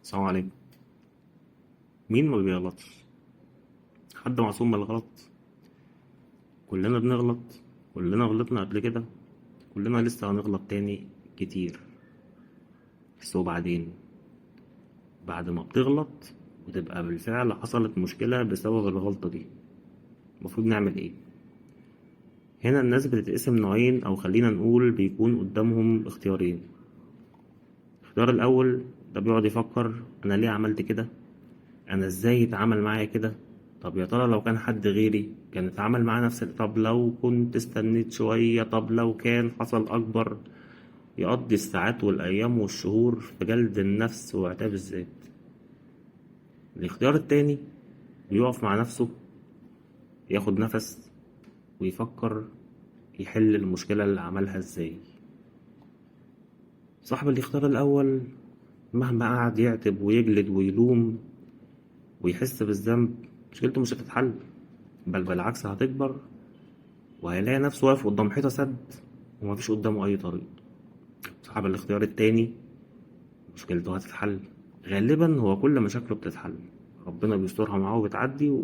السلام عليكم. مين ما بيغلطش؟ حد معصوم من الغلط؟ كلنا بنغلط، كلنا غلطنا قبل كده، كلنا لسه هنغلط تاني كتير. بس وبعدين بعد ما بتغلط وتبقى بالفعل حصلت مشكلة بسبب الغلطة دي، المفروض نعمل ايه؟ هنا الناس بتتقسم نوعين، او خلينا نقول بيكون قدامهم اختيارين. الاختيار الاول ده بيقعد يفكر: انا ليه عملت كده؟ انا ازاي اتعامل معايا كده؟ طب يا ترى لو كان حد غيري كان اتعامل معاه طب لو كنت استنيت شوية، طب لو كان حصل اكبر. يقضي الساعات والايام والشهور في جلد النفس وعتاب الذات. الاختيار التاني بيقف مع نفسه، ياخد نفس ويفكر يحل المشكلة اللي عملها ازاي. صاحب الاختيار الاول مهما قعد يعتب ويجلد ويلوم ويحس بالذنب، مشكلته مش هتتحل، بل بالعكس هتكبر، وهيلاقي نفسه واقف قدام حيطة سد ومفيش قدامه أي طريق. صاحب الاختيار التاني مشكلته هتتحل، غالبا هو كل مشاكله بتتحل، ربنا بيسترها معاه وبتعدي،